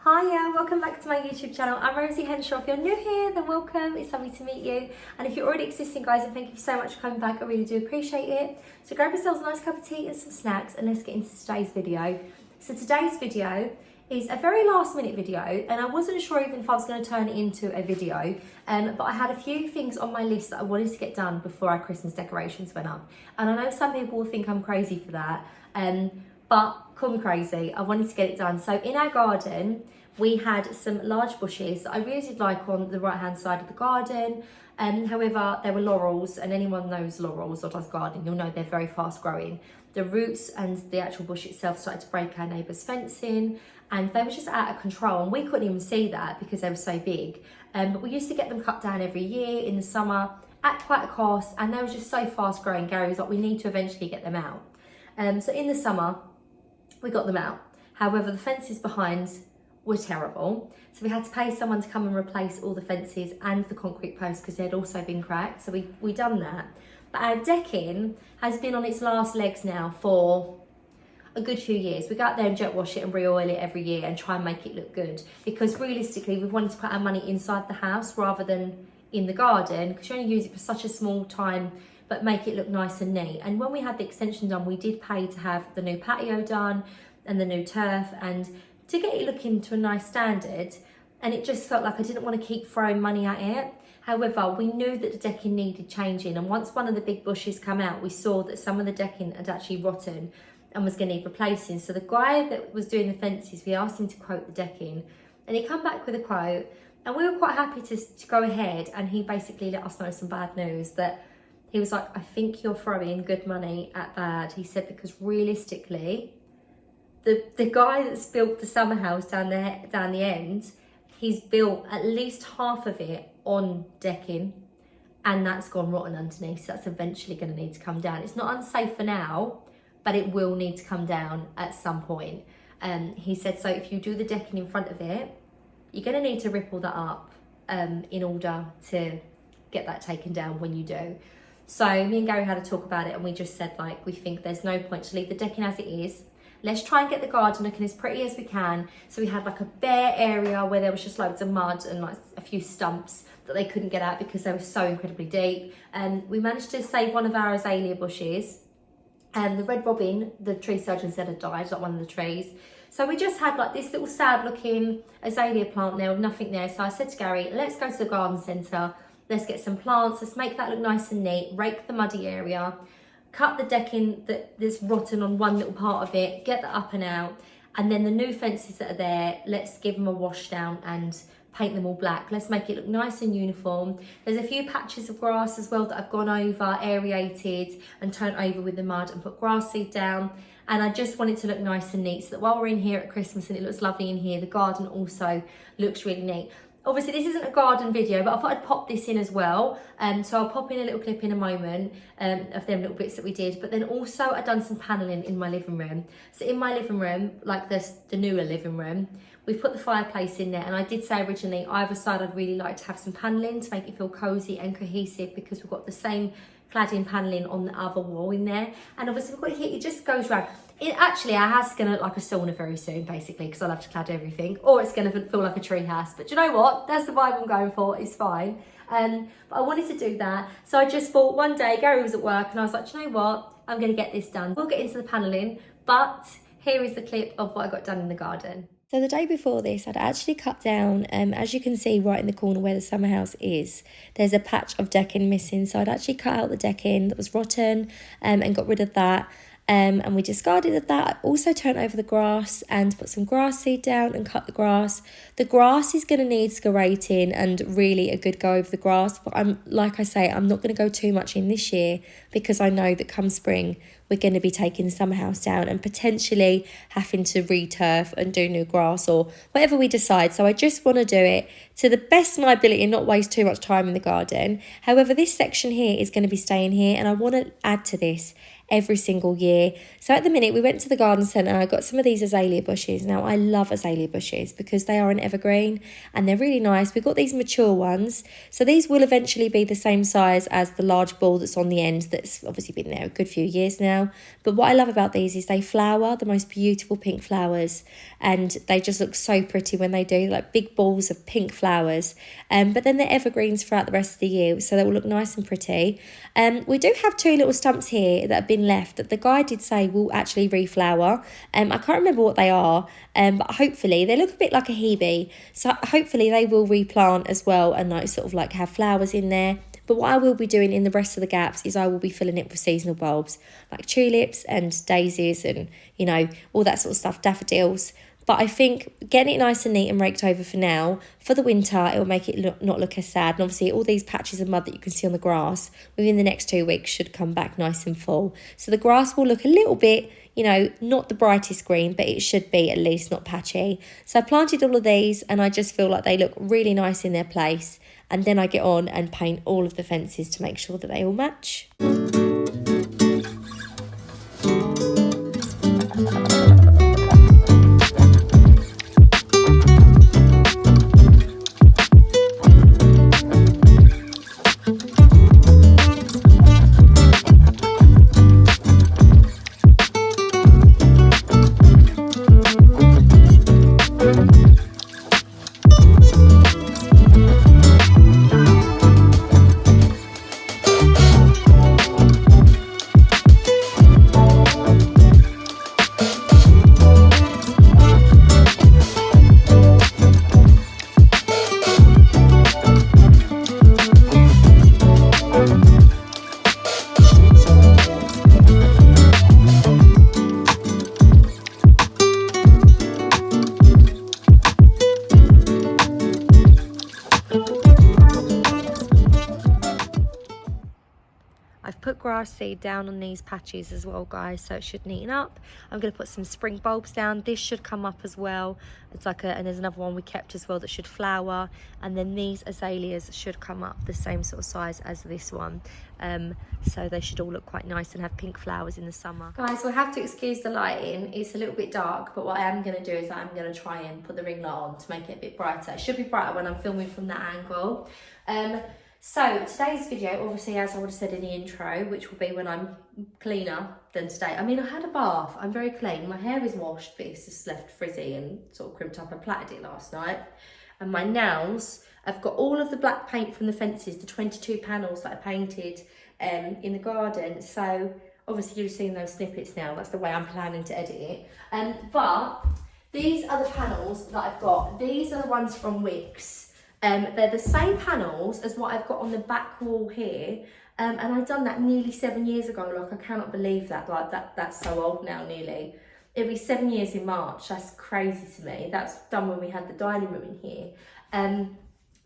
Hiya, welcome back to my YouTube channel. I'm Rosie Henshaw. If you're new here, then welcome. It's lovely to meet you. And if you're already existing, guys, then thank you so much for coming back. I really do appreciate it. So grab yourselves a nice cup of tea and some snacks, and let's get into today's video. So today's video is a very last minute video, and I wasn't sure even if I was going to turn it into a video, but I had a few things on my list that I wanted to get done before our Christmas decorations went up. And I know some people will think I'm crazy for that, but call me crazy, I wanted to get it done. So in our garden, we had some large bushes that I really did like on the right hand side of the garden. However, there were laurels, and anyone knows laurels or does gardening, you'll know they're very fast growing. The roots and the actual bush itself started to break our neighbour's fencing, and they were just out of control, and we couldn't even see that because they were so big. But we used to get them cut down every year in the summer at quite a cost, and they were just so fast growing. Gary was like, we need to eventually get them out. So in the summer, we got them out. However, the fences behind were terrible. So we had to pay someone to come and replace all the fences and the concrete posts because they had also been cracked. So we done that. But our decking has been on its last legs now for a good few years. We go out there and jet wash it and re-oil it every year and try and make it look good, because realistically we wanted to put our money inside the house rather than in the garden, because you only use it for such a small time, but make it look nice and neat. And when we had the extension done, we did pay to have the new patio done and the new turf and to get it looking to a nice standard. And it just felt like I didn't want to keep throwing money at it. However, we knew that the decking needed changing, and once one of the big bushes come out, we saw that some of the decking had actually rotten and was going to need replacing. So the guy that was doing the fences, we asked him to quote the decking, and he come back with a quote, and we were quite happy to go ahead. And he basically let us know some bad news, that he was like, I think you're throwing good money at bad. He said, because realistically, the guy that's built the summer house down the end, he's built at least half of it on decking, and that's gone rotten underneath. So that's eventually going to need to come down. It's not unsafe for now, but it will need to come down at some point. He said, so if you do the decking in front of it, you're going to need to rip all that up in order to get that taken down when you do. So me and Gary had a talk about it, and we just said, like, we think there's no point to leave the decking as it is. Let's try and get the garden looking as pretty as we can. So we had like a bare area where there was just loads of mud and like a few stumps that they couldn't get out because they were so incredibly deep. And we managed to save one of our azalea bushes. And the red robin, the tree surgeon said had died, like one of the trees. So we just had like this little sad looking azalea plant there with nothing there. So I said to Gary, let's go to the garden centre. Let's get some plants. Let's make that look nice and neat. Rake the muddy area. Cut the decking that's rotten on one little part of it, get that up and out, and then the new fences that are there, let's give them a wash down and paint them all black. Let's make it look nice and uniform. There's a few patches of grass as well that I've gone over, aerated and turned over with the mud and put grass seed down. And I just want it to look nice and neat so that while we're in here at Christmas and it looks lovely in here, the garden also looks really neat. Obviously, this isn't a garden video, but I thought I'd pop this in as well. So I'll pop in a little clip in a moment of them little bits that we did. But then also I've done some panelling in my living room. So in my living room, like the newer living room, we've put the fireplace in there. And I did say originally, either side I'd really like to have some panelling to make it feel cosy and cohesive, because we've got the same cladding panelling on the other wall in there. And obviously we've got here, it just goes round. Actually, our house is going to look like a sauna very soon, basically, because I'll have to clad everything. Or it's going to feel like a tree house. But do you know what? That's the vibe I'm going for. It's fine. But I wanted to do that. So I just thought one day, Gary was at work, and I was like, do you know what? I'm going to get this done. We'll get into the panelling. But here is the clip of what I got done in the garden. So the day before this, I'd actually cut down, as you can see right in the corner where the summer house is, there's a patch of decking missing. So I'd actually cut out the decking that was rotten and got rid of that. And we discarded that. I also turned over the grass and put some grass seed down and cut the grass. The grass is going to need scarating and really a good go over the grass. But like I say, I'm not going to go too much in this year, because I know that come spring, we're going to be taking the summer house down and potentially having to re-turf and do new grass or whatever we decide. So I just want to do it to the best of my ability and not waste too much time in the garden. However, this section here is going to be staying here, and I want to add to this every single year. So at the minute, we went to the garden centre, I got some of these azalea bushes. Now, I love azalea bushes because they are an evergreen and they're really nice. We've got these mature ones. So these will eventually be the same size as the large ball that's on the end that's obviously been there a good few years now. But what I love about these is they flower, the most beautiful pink flowers, and they just look so pretty when they do, like big balls of pink flowers. But then they're evergreens throughout the rest of the year, so they will look nice and pretty. We do have two little stumps here that have been left that the guy did say will actually reflower. I can't remember what they are, but hopefully they look a bit like a hebe, so hopefully they will replant as well and like sort of like have flowers in there. But what I will be doing in the rest of the gaps is I will be filling it with seasonal bulbs like tulips and daisies and, you know, all that sort of stuff, daffodils. But I think getting it nice and neat and raked over for now, for the winter, it will make it not look as sad. And obviously all these patches of mud that you can see on the grass within the next 2 weeks should come back nice and full. So the grass will look a little bit, you know, not the brightest green, but it should be at least not patchy. So I planted all of these and I just feel like they look really nice in their place. And then I get on and paint all of the fences to make sure that they all match. I've put grass seed down on these patches as well, guys, so it should neaten up. I'm going to put some spring bulbs down. This should come up as well. It's like and there's another one we kept as well that should flower. And then these azaleas should come up the same sort of size as this one. So they should all look quite nice and have pink flowers in the summer. Guys, we'll have to excuse the lighting. It's a little bit dark, but what I am going to do is I'm going to try and put the ring light on to make it a bit brighter. It should be brighter when I'm filming from that angle. So today's video, obviously, as I would have said in the intro, which will be when I'm cleaner than today. I mean, I had a bath. I'm very clean. My hair is washed, but it's just left frizzy and sort of crimped up. I plaited it last night. And my nails, I've got all of the black paint from the fences, the 22 panels that I painted in the garden. So obviously you've seen those snippets now. That's the way I'm planning to edit it. But these are the panels that I've got. These are the ones from Wickes. They're the same panels as what I've got on the back wall here, and I've done that nearly 7 years ago. Like, I cannot believe that, like that's so old now. Nearly, it'll be 7 years in March. That's crazy to me. That's done when we had the dining room in here.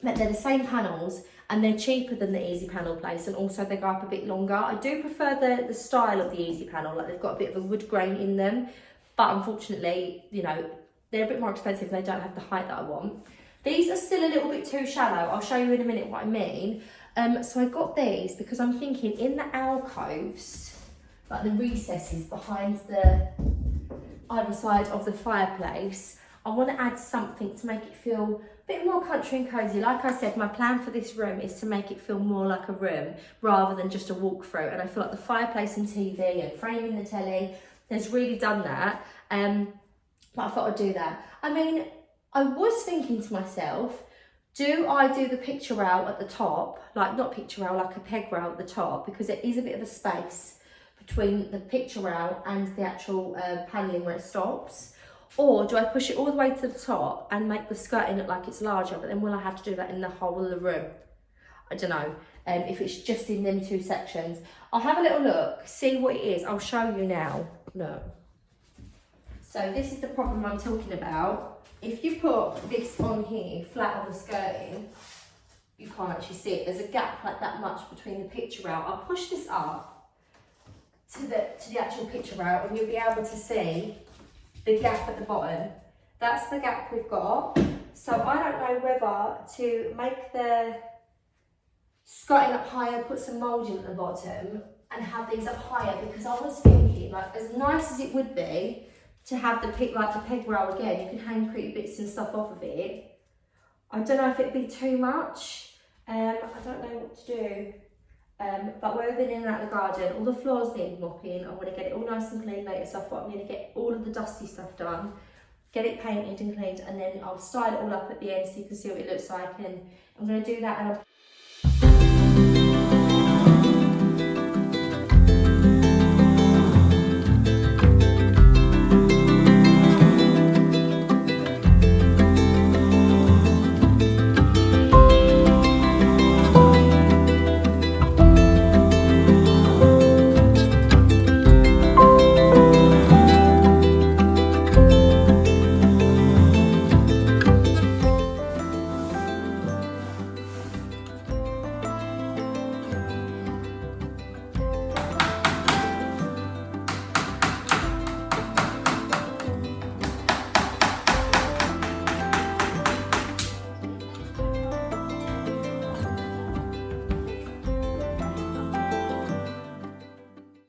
But they're the same panels and they're cheaper than the Easy Panel place, and also they go up a bit longer. I do prefer the style of the Easy Panel, like they've got a bit of a wood grain in them, but unfortunately, you know, they're a bit more expensive and they don't have the height that I want. These are still a little bit too shallow. I'll show you in a minute what I mean. So I got these because I'm thinking in the alcoves, like the recesses behind the either side of the fireplace, I want to add something to make it feel a bit more country and cosy. Like I said, my plan for this room is to make it feel more like a room rather than just a walkthrough. And I feel like the fireplace and TV and framing the telly has really done that. But I thought I'd do that. I mean, I was thinking to myself, do I do the picture rail at the top? Like, not picture rail, like a peg rail at the top, because it is a bit of a space between the picture rail and the actual panelling where it stops. Or do I push it all the way to the top and make the skirting look like it's larger, but then will I have to do that in the whole of the room? I don't know, if it's just in them two sections. I'll have a little look, see what it is. I'll show you now. Look. So this is the problem I'm talking about. If you put this on here, flat on the skirting, you can't actually see it. There's a gap like that much between the picture rail. I'll push this up to the actual picture rail and you'll be able to see the gap at the bottom. That's the gap we've got. So I don't know whether to make the skirting up higher, put some moulding at the bottom, and have these up higher, because I was thinking, like, as nice as it would be to have the peg rail again, you can hang pretty bits and stuff off of it. I don't know if it'd be too much. I don't know what to do. But we're been in and out of the garden. All the floors need mopping. I want to get it all nice and clean later, so I thought I'm going to get all of the dusty stuff done, get it painted and cleaned, and then I'll style it all up at the end so you can see what it looks like. And I'm going to do that, and I'll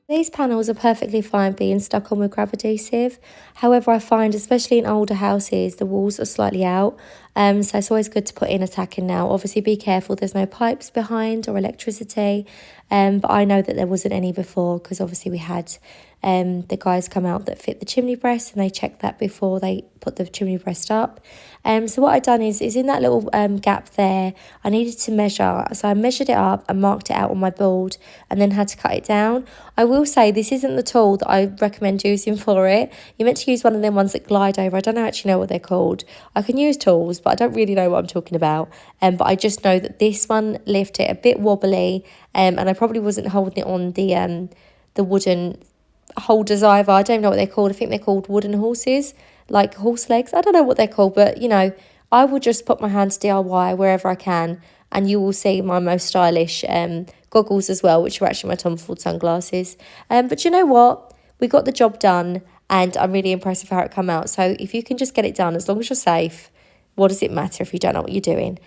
These panels are perfectly fine being stuck on with grab adhesive. However, I find, especially in older houses, the walls are slightly out. So it's always good to put in a tacking now. Obviously, be careful there's no pipes behind or electricity. But I know that there wasn't any before, because obviously we had the guys come out that fit the chimney breast, and they checked that before they put the chimney breast up. So what I've done is in that little gap there, I needed to measure. So I measured it up and marked it out on my board, and then had to cut it down. I will say this isn't the tool that I recommend using for it. You're meant to use one of them ones that glide over. I don't actually know what they're called. I can use tools, but I don't really know what I'm talking about. But I just know that this one left it a bit wobbly, and I probably wasn't holding it on the wooden holders either. I don't know what they're called. I think they're called wooden horses, like horse legs. I don't know what they're called, but you know, I will just put my hand to DIY wherever I can, and you will see my most stylish goggles as well, which are actually my Tom Ford sunglasses. But you know what? We got the job done, and I'm really impressed with how it came out. So if you can just get it done, as long as you're safe, what does it matter if you don't know what you're doing?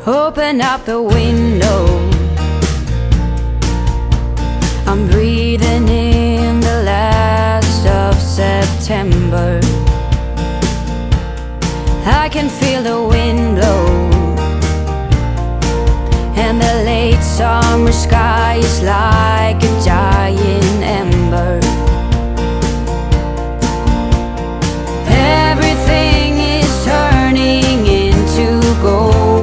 Open up the window, I'm breathing in the last of September. I can feel the wind blow, and the late summer sky is like a giant ember. Everything is turning into gold.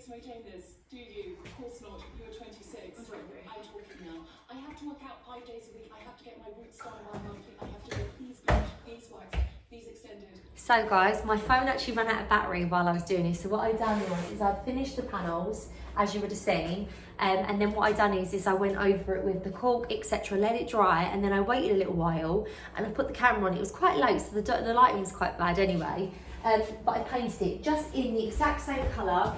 to maintain this, do you? Of course not. You were 26. I'm talking now. I have to work out 5 days a week. I have to get my roots done bi-monthly. I have to get these bleached, these waxed, these extended. So guys, my phone actually ran out of battery while I was doing this. So what I done is I finished the panels, as you would have seen, and then what I done is I went over it with the cork, etc., let it dry, and then I waited a little while, and I put the camera on. It was quite low, so the lighting was quite bad anyway. But I painted it just in the exact same colour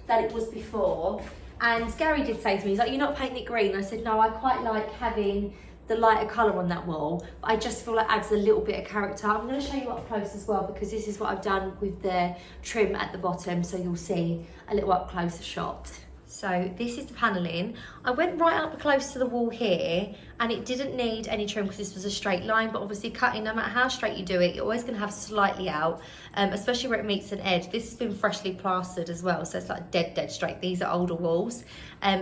that it was before. And Gary did say to me, he's like, "You're not painting it green." I said, "No, I quite like having the lighter colour on that wall, but I just feel like it adds a little bit of character." I'm going to show you up close as well, because this is what I've done with the trim at the bottom, so you'll see a little up closer shot. So this is the panelling. I went right up close to the wall here, and it didn't need any trim because this was a straight line, but obviously cutting, no matter how straight you do it, you're always going to have slightly out, especially where it meets an edge. This has been freshly plastered as well, so it's like dead straight. These are older walls.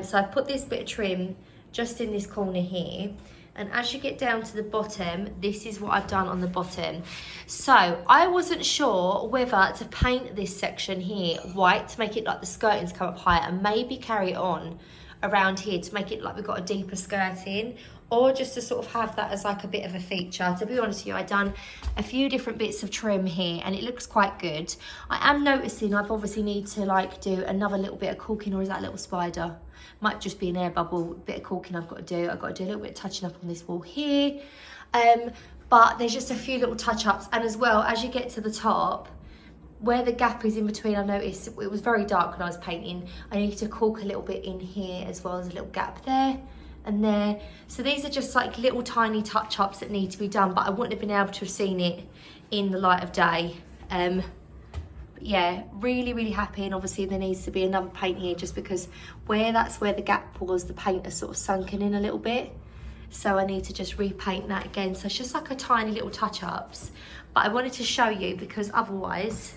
So I've put this bit of trim just in this corner here. And as you get down to the bottom, this is what I've done on the bottom. So I wasn't sure whether to paint this section here white to make it like the skirtings come up higher, and maybe carry it on around here to make it like we've got a deeper skirting, or just to sort of have that as like a bit of a feature. To be honest with you, I've done a few different bits of trim here and it looks quite good. I am noticing I've obviously need to like do another little bit of caulking, or is that a little spider? Might just be an air bubble, bit of caulking I've got to do. I've got to do a little bit of touching up on this wall here. But there's just a few little touch-ups. And as well, as you get to the top, where the gap is in between, I noticed it was very dark when I was painting. I need to caulk a little bit in here as well. There's a little gap there and there. So these are just like little tiny touch-ups that need to be done, but I wouldn't have been able to have seen it in the light of day. Yeah, really happy, and obviously there needs to be another paint here just because that's where the gap was, the paint has sort of sunken in a little bit, so I need to just repaint that again. So it's just like a tiny little touch-ups, but I wanted to show you because otherwise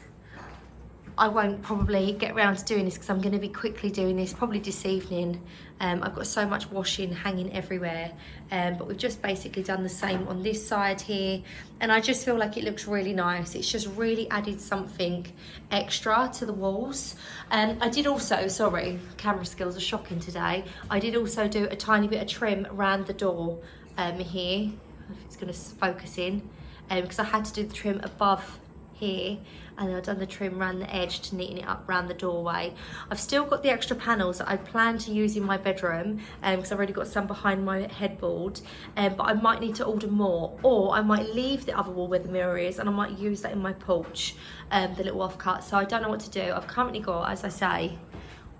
I won't probably get around to doing this, because I'm going to be quickly doing this probably this evening. I've got so much washing hanging everywhere, but we've just basically done the same on this side here, and I just feel like it looks really nice. It's just really added something extra to the walls. I did also, sorry, camera skills are shocking today, I did also do a tiny bit of trim around the door here. I don't know if it's going to focus in, because I had to do the trim above here, and then I've done the trim around the edge to neaten it up around the doorway. I've still got the extra panels that I plan to use in my bedroom, because I've already got some behind my headboard, but I might need to order more, or I might leave the other wall where the mirror is and I might use that in my porch, the little offcut. So I don't know what to do. I've currently got, as I say,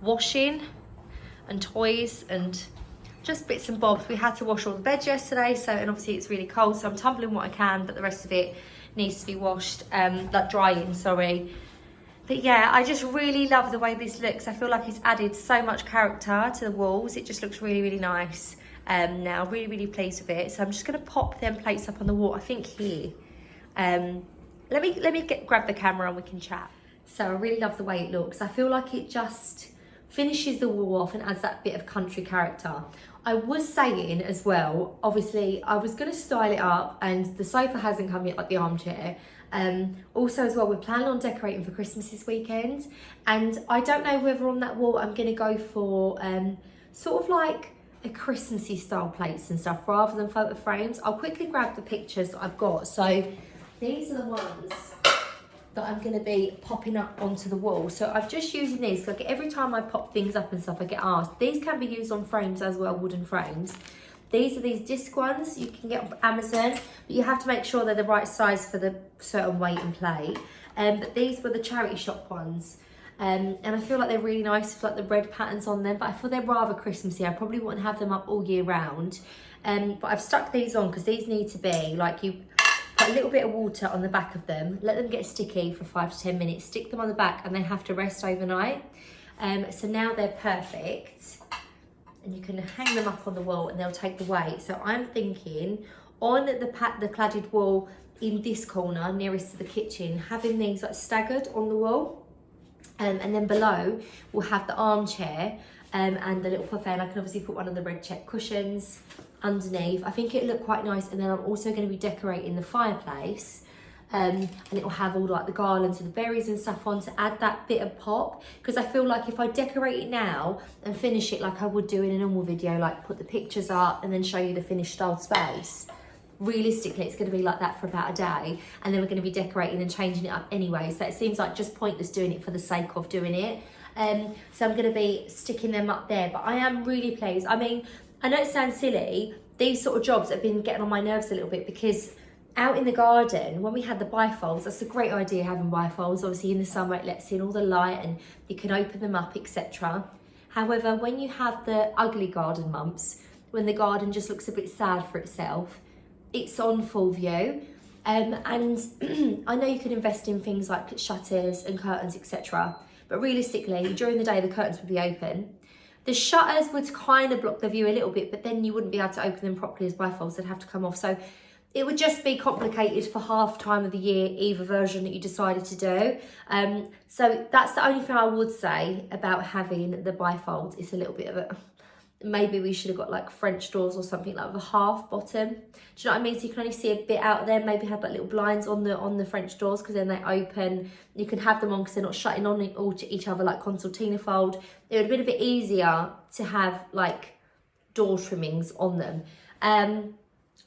washing and toys and just bits and bobs. We had to wash all the beds yesterday, so, and obviously it's really cold, so I'm tumbling what I can, but the rest of it needs to be washed, like drying, sorry. But yeah, I just really love the way this looks. I feel like it's added so much character to the walls. It just looks really nice now. Really pleased with it. So I'm just going to pop them plates up on the wall, I think here. Let me grab the camera and we can chat. So I really love the way it looks. I feel like it just finishes the wall off and adds that bit of country character. I was saying as well, obviously I was going to style it up, and the sofa hasn't come yet, like the armchair. Also as well, we're planning on decorating for Christmas this weekend, and I don't know whether on that wall I'm going to go for sort of like a Christmassy style plates and stuff rather than photo frames. I'll quickly grab the pictures that I've got. So these are the ones that I'm going to be popping up onto the wall. So I've just using these, like every time I pop things up and stuff I get asked. These can be used on frames as well, wooden frames. These are these disc ones you can get on Amazon, but you have to make sure they're the right size for the certain weight and plate. But these were the charity shop ones. And I feel like they're really nice with like the red patterns on them, but I feel they're rather Christmassy. I probably wouldn't have them up all year round. But I've stuck these on because these need to be like, you put a little bit of water on the back of them, let them get sticky for 5 to 10 minutes, stick them on the back, and they have to rest overnight. So now they're perfect, and you can hang them up on the wall and they'll take the weight. So I'm thinking on the cladded wall in this corner nearest to the kitchen, having these like staggered on the wall, and then below we'll have the armchair and the little buffet, and I can obviously put one of the red check cushions underneath. I think it'll look quite nice. And then I'm also going to be decorating the fireplace and it will have all like the garlands and the berries and stuff on to add that bit of pop, because I feel like if I decorate it now and finish it like I would do in a normal video, like put the pictures up and then show you the finished styled space, realistically it's going to be like that for about a day, and then we're going to be decorating and changing it up anyway, so it seems like just pointless doing it for the sake of doing it. So I'm going to be sticking them up there, but I am really pleased. I mean, I know it sounds silly, these sort of jobs have been getting on my nerves a little bit, because out in the garden, when we had the bifolds, that's a great idea having bifolds. Obviously in the summer it lets in all the light and you can open them up, etc. However, when you have the ugly garden months, when the garden just looks a bit sad for itself, it's on full view. And I know you can invest in things like shutters and curtains, etc. But realistically, during the day, the curtains would be open. The shutters would kind of block the view a little bit, but then you wouldn't be able to open them properly as bifolds. They'd have to come off. So it would just be complicated for half time of the year, either version that you decided to do. So that's the only thing I would say about having the bifold. It's a little bit of a, maybe we should have got like French doors or something like with a half bottom. Do you know what I mean? So you can only see a bit out there. Maybe have like little blinds on the French doors, because then they open. You can have them on because they're not shutting on all to each other like concertina fold. It would have been a bit easier to have like door trimmings on them.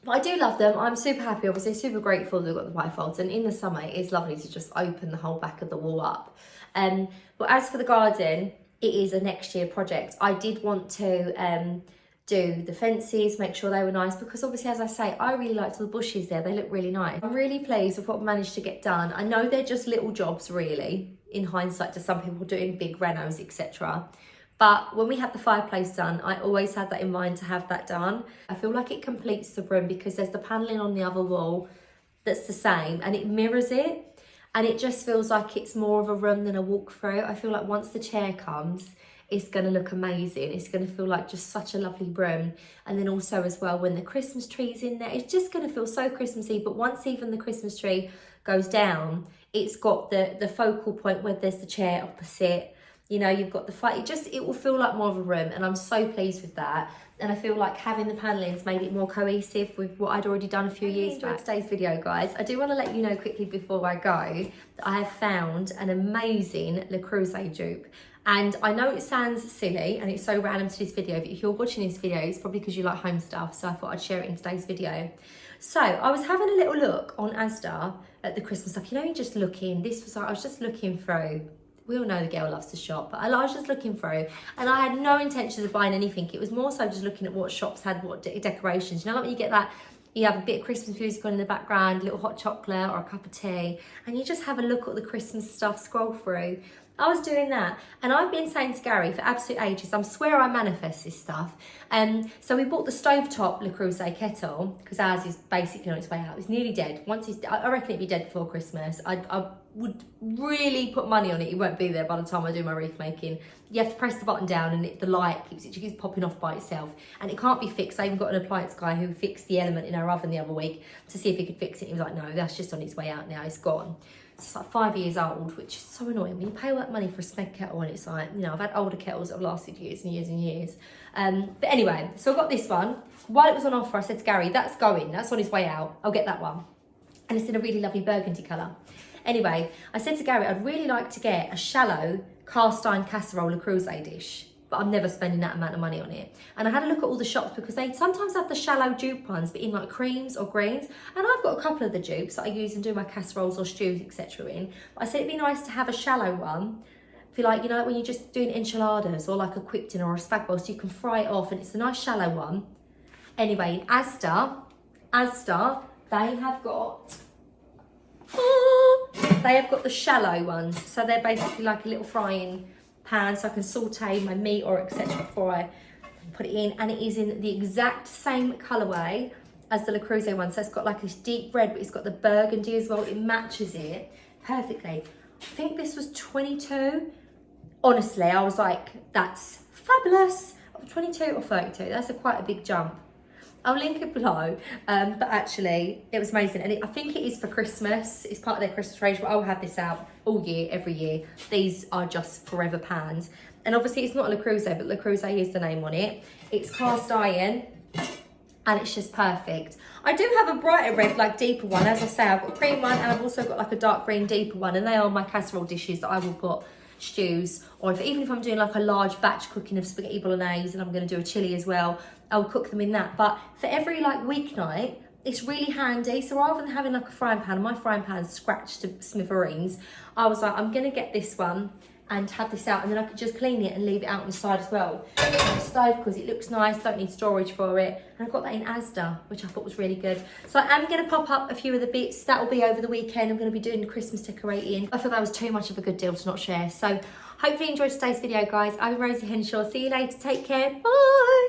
But I do love them. I'm super happy, obviously super grateful that they've got the bifolds, and in the summer it is lovely to just open the whole back of the wall up. But as for the garden, it is a next year project. I did want to do the fences, make sure they were nice, because obviously, as I say, I really liked the bushes there. They look really nice. I'm really pleased with what I managed to get done. I know they're just little jobs really, in hindsight, to some people doing big renos, etc. But when we had the fireplace done, I always had that in mind to have that done. I feel like it completes the room, because there's the panelling on the other wall that's the same and it mirrors it. And it just feels like it's more of a room than a walkthrough. I feel like once the chair comes, it's going to look amazing. It's going to feel like just such a lovely room. And then also as well, when the Christmas tree's in there, it's just going to feel so Christmassy. But once even the Christmas tree goes down, it's got the focal point where there's the chair opposite. You know, you've got the fight. It will feel like more of a room, and I'm so pleased with that. And I feel like having the panelling's made it more cohesive with what I'd already done a few years back. Today's video, guys, I do want to let you know quickly before I go that I have found an amazing Le Creuset dupe. And I know it sounds silly and it's so random to this video, but if you're watching this video, it's probably because you like home stuff, so I thought I'd share it in today's video. So I was having a little look on Asda at the Christmas stuff. You know, you're just looking. I was just looking through. We all know the girl loves to shop, but I was just looking through, and I had no intentions of buying anything. It was more so just looking at what shops had what decorations. You know, like when you get that, you have a bit of Christmas music on in the background, a little hot chocolate or a cup of tea, and you just have a look at the Christmas stuff, scroll through. I was doing that, and I've been saying to Gary for absolute ages, I swear I manifest this stuff. So we bought the stovetop Le Creuset kettle, because ours is basically on its way out. It's nearly dead. I reckon it'd be dead before Christmas. I would really put money on it. It won't be there by the time I do my wreath making. You have to press the button down, and the light keeps popping off by itself, and it can't be fixed. I even got an appliance guy who fixed the element in our oven the other week to see if he could fix it. He was like, no, that's just on its way out now. It's gone. It's like 5 years old, which is so annoying. When you pay all that money for a spec kettle, and it's like, you know, I've had older kettles that have lasted years and years and years. But anyway, so I got this one. While it was on offer, I said to Gary, that's going. That's on its way out. I'll get that one. And it's in a really lovely burgundy colour. Anyway, I said to Gary, I'd really like to get a shallow cast iron casserole Le Creuset dish, but I'm never spending that amount of money on it. And I had a look at all the shops, because they sometimes have the shallow dupe ones, but in like creams or greens. And I've got a couple of the dupes that I use and do my casseroles or stews, etc. in. But I said it'd be nice to have a shallow one. If you like, you know, when you're just doing enchiladas or like a quick dinner or a spag bowl, so you can fry it off, and it's a nice shallow one. Anyway, in Asda, they have got the shallow ones. So they're basically like a little frying pan, so I can saute my meat or etc. before I put it in, and it is in the exact same colourway as the Le Creuset one. So it's got like a deep red, but it's got the burgundy as well. It matches it perfectly. I think this was 22. Honestly, I was like, that's fabulous. 22 or 32, that's quite a big jump. I'll link it below, but actually it was amazing. And I think it is for Christmas. It's part of their Christmas range, but I'll have this out all year, every year. These are just forever pans. And obviously it's not Le Creuset, but Le Creuset is the name on it. It's cast iron, and it's just perfect. I do have a brighter red, like deeper one. As I say, I've got a cream one and I've also got like a dark green deeper one, and they are my casserole dishes that I will put stews, or even if I'm doing like a large batch cooking of spaghetti bolognese and I'm going to do a chili as well, I'll cook them in that. But for every like weeknight, it's really handy. So rather than having like a frying pan, my frying pan's scratched to smithereens, I was like, I'm going to get this one and have this out, and then I could just clean it and leave it out on the side as well on the stove, because it looks nice, don't need storage for it. And I got that in Asda, which I thought was really good. So I am going to pop up a few of the bits. That will be over the weekend. I'm going to be doing the Christmas decorating. I thought that was too much of a good deal to not share. So hopefully you enjoyed today's video, guys. I'm Rosie Henshaw. See you later. Take care. Bye.